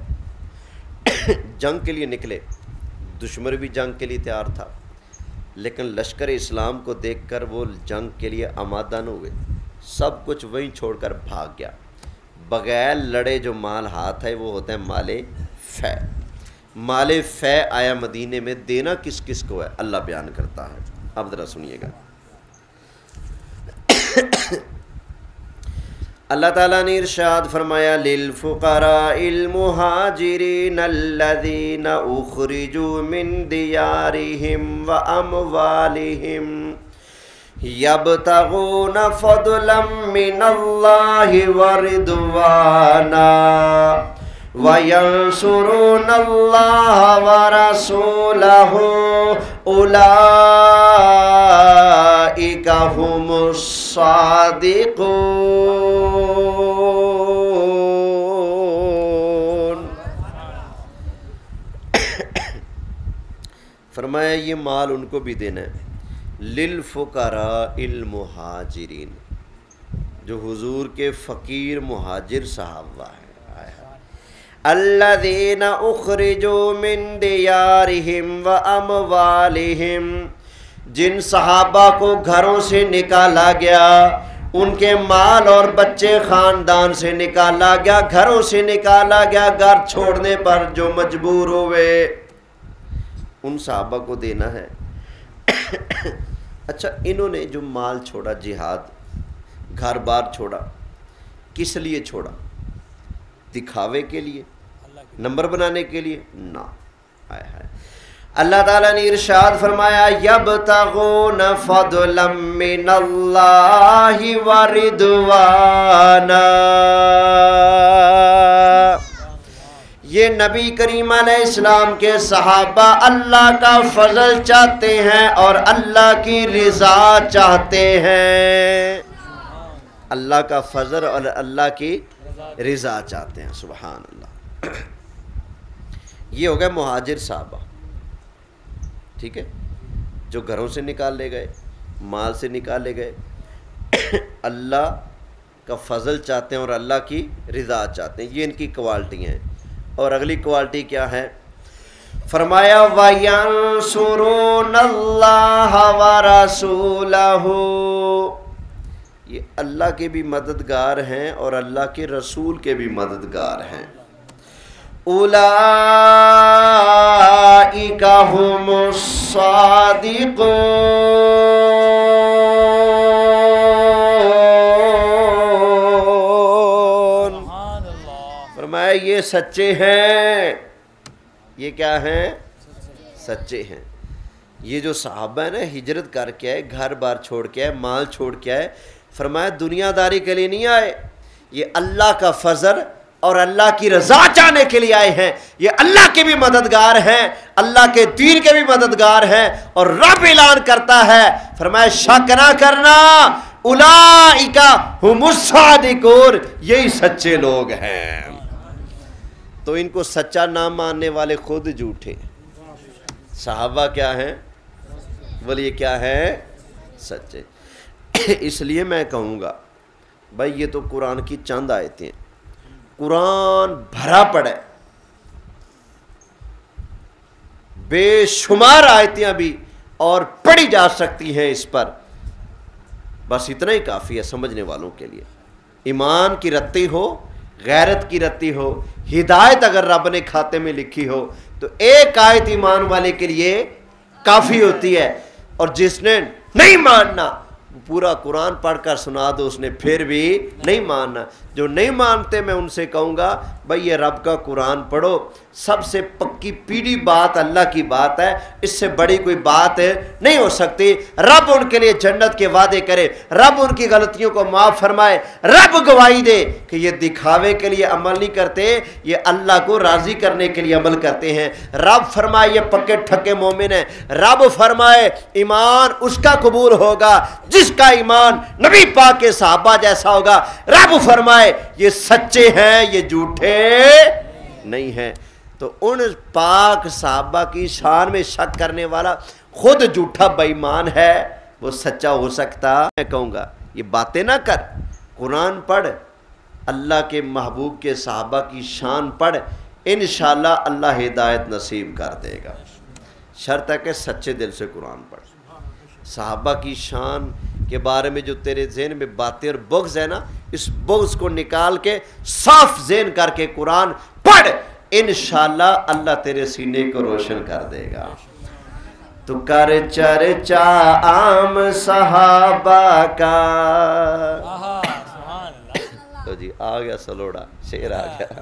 جنگ کے لیے نکلے، دشمن بھی جنگ کے لیے تیار تھا، لیکن لشکر اسلام کو دیکھ کر وہ جنگ کے لیے آمادہ نہ ہوئے، سب کچھ وہیں چھوڑ کر بھاگ گیا۔ بغیر لڑے جو مال ہاتھ ہے وہ ہوتا ہے مال فے۔ مال فے آیا مدینے میں، دینا کس کس کو ہے اللہ بیان کرتا ہے، اب ذرا سنیے گا۔ اللہ تعالیٰ نے ارشاد فرمایا للفقراء المہاجرین الذین اخرجوا من دیارہم واموالہم یبتغون فضلا من اللہ ورضوانا وَيَنْصُرُونَ اللَّهَ وَرَسُولَهُ أُولَئِكَ هُمُ الصَّادِقُونَ۔ فرمایا یہ مال ان کو بھی دینا ہے، لِلْفُقَرَاءِ الْمُحَاجِرِينَ، جو حضور کے فقیر مہاجر صحابہ ہیں، الذین اخرجوا من دیارہم واموالہم، جن صحابہ کو گھروں سے نکالا گیا، ان کے مال اور بچے خاندان سے نکالا گیا، گھروں سے نکالا گیا، گھر چھوڑنے پر جو مجبور ہوئے، ان صحابہ کو دینا ہے۔ اچھا، انہوں نے جو مال چھوڑا، جہاد، گھر بار چھوڑا، کس لیے چھوڑا؟ دکھاوے کے لیے، نمبر بنانے کے لیے؟ نہ۔ اللہ تعالیٰ نے ارشاد فرمایا یبتغون فضلا من اللہ ورضوانا، یہ نبی کریم علیہ السلام کے صحابہ اللہ کا فضل چاہتے ہیں اور اللہ کی رضا چاہتے ہیں، اللہ کا فضل اور اللہ کی رضا چاہتے ہیں، سبحان اللہ۔ یہ ہو گئے مہاجر صحابہ، ٹھیک ہے، جو گھروں سے نکالے گئے، مال سے نکالے گئے، اللہ کا فضل چاہتے ہیں اور اللہ کی رضا چاہتے ہیں، یہ ان کی کوالٹیاں ہیں۔ اور اگلی کوالٹی کیا ہے؟ فرمایا وَيَنْصُرُونَ اللَّهَ وَرَسُولَهُ، یہ اللہ کے بھی مددگار ہیں اور اللہ کے رسول کے بھی مددگار ہیں۔ اولئک هم الصادقون، فرمایا یہ سچے ہیں، یہ کیا ہیں؟ سچے ہیں۔ یہ جو صحابہ ہیں نا، ہجرت کر کے آئے، گھر بار چھوڑ کے آئے، مال چھوڑ کے آئے، فرمایا دنیا داری کے لیے نہیں آئے، یہ اللہ کا فضل اور اللہ کی رضا چاہنے کے لیے آئے ہیں، یہ اللہ کے بھی مددگار ہیں، اللہ کے دین کے بھی مددگار ہیں، اور رب اعلان کرتا ہے، فرمایا شک نہ کرنا، اولئک هم الصادقون، یہی سچے لوگ ہیں۔ تو ان کو سچا نہ ماننے والے خود جھوٹے، صحابہ کیا ہیں؟ بولیے کیا ہیں؟ سچے۔ اس لیے میں کہوں گا بھائی، یہ تو قرآن کی چند آیتیں، قرآن بھرا پڑے، بے شمار آیتیں بھی اور پڑھی جا سکتی ہیں اس پر، بس اتنا ہی کافی ہے سمجھنے والوں کے لیے۔ ایمان کی رتی ہو، غیرت کی رتی ہو، ہدایت اگر رب نے کھاتے میں لکھی ہو تو ایک آیت ایمان والے کے لیے کافی ہوتی ہے، اور جس نے نہیں ماننا پورا قرآن پڑھ کر سنا دو، اس نے پھر بھی نہیں ماننا۔ جو نہیں مانتے میں ان سے کہوں گا بھائی یہ رب کا قرآن پڑھو، سب سے پکی پیڑھی بات اللہ کی بات ہے، اس سے بڑی کوئی بات نہیں ہو سکتی۔ رب ان کے لیے جنت کے وعدے کرے، رب ان کی غلطیوں کو معاف فرمائے، رب گواہی دے کہ یہ دکھاوے کے لیے عمل نہیں کرتے، یہ اللہ کو راضی کرنے کے لیے عمل کرتے ہیں۔ رب فرمائے یہ پکے ٹھکے مومن ہیں، رب فرمائے ایمان اس کا قبول ہوگا جس کا ایمان نبی پاک کے صحابہ جیسا ہوگا۔ رب فرمائے یہ سچے ہیں، یہ جھوٹے نہیں ہیں۔ تو ان پاک صحابہ کی شان میں شک کرنے والا خود جھوٹا بے ایمان ہے، وہ سچا ہو سکتا؟ میں کہوں گا یہ باتیں نہ کر، قرآن پڑھ، اللہ کے محبوب کے صحابہ کی شان پڑھ، انشاءاللہ اللہ ہدایت نصیب کر دے گا، شرط ہے کہ سچے دل سے قرآن پڑھ۔ صحابہ کی شان کے بارے میں جو تیرے ذہن میں باتیں اور بغض ہے نا، اس بغض کو نکال کے صاف ذہن کر کے قرآن پڑھ، انشاءاللہ اللہ تیرے سینے کو روشن کر دے گا۔ تو کر چرچا عام صحابہ کا، جی آ گیا سلوڑا، شعر آ گیا۔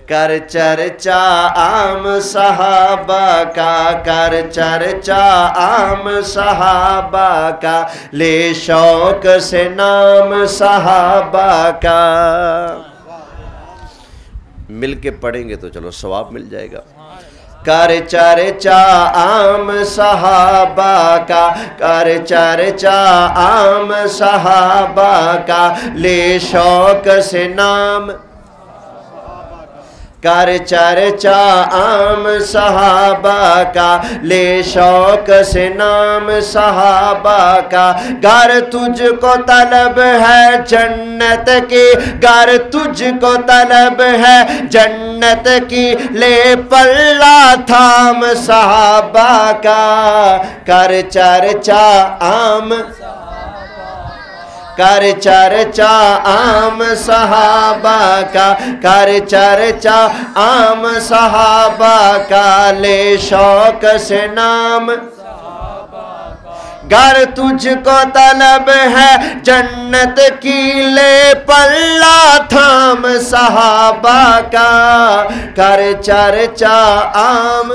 کر چرچا عام صحابہ کا، کر چرچا عام صحابہ کا، لے شوق سے نام صحابہ کا۔ مل کے پڑھیں گے تو چلو ثواب مل جائے گا۔ کر چرچا عام صحابہ کا، کر چرچا عام صحابہ کا، لے شوق سے نام، کر چرچا عام صحابہ کا، لے شوق سے نام صحابہ کا۔ گر تجھ کو طلب ہے جنت کی، گر تجھ کو طلب ہے جنت کی، لے پلہ تھام صحابہ کا۔ کر چرچا عام، کر چرچا عام صحابہ کا، کر چرچا عام صحابہ کا، لے شوق سے نام، گر تجھ کو طلب ہے جنت کی، لے پلہ تھام صحابہ کا۔ کر چرچا عام،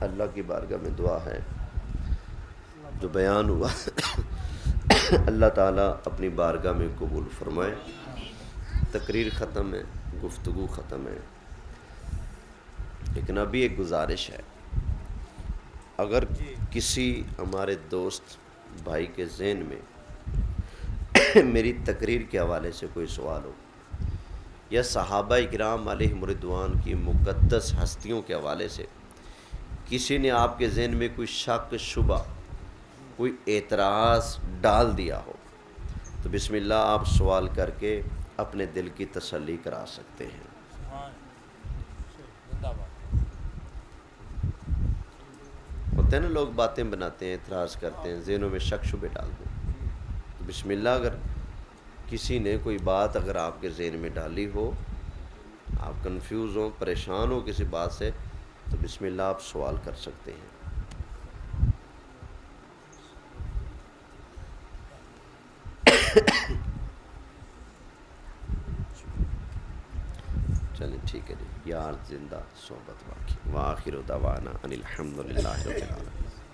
اللہ کی بارگاہ میں دعا ہے جو بیان ہوا اللہ تعالیٰ اپنی بارگاہ میں قبول فرمائے۔ تقریر ختم ہے، گفتگو ختم ہے، لیکن ابھی ایک گزارش ہے۔ اگر کسی ہمارے دوست بھائی کے ذہن میں میری تقریر کے حوالے سے کوئی سوال ہو، یا صحابہ کرام علیہم رضوان کی مقدس ہستیوں کے حوالے سے کسی نے آپ کے ذہن میں کوئی شک، شبہ، کوئی اعتراض ڈال دیا ہو، تو بسم اللہ آپ سوال کر کے اپنے دل کی تسلی کرا سکتے ہیں۔ ہوتے ہیں نا لوگ باتیں بناتے ہیں، اعتراض کرتے ہیں، ذہنوں میں شک شبے ڈال دیں، تو بسم اللہ اگر کسی نے کوئی بات اگر آپ کے ذہن میں ڈالی ہو، آپ کنفیوز ہوں، پریشان ہو کسی بات سے، تو بسم اللہ آپ سوال کر سکتے ہیں۔ چلیں ٹھیک ہے جی، یار زندہ صحبت باقی، وآخر دعوانا ان الحمدللہ رب العالمین۔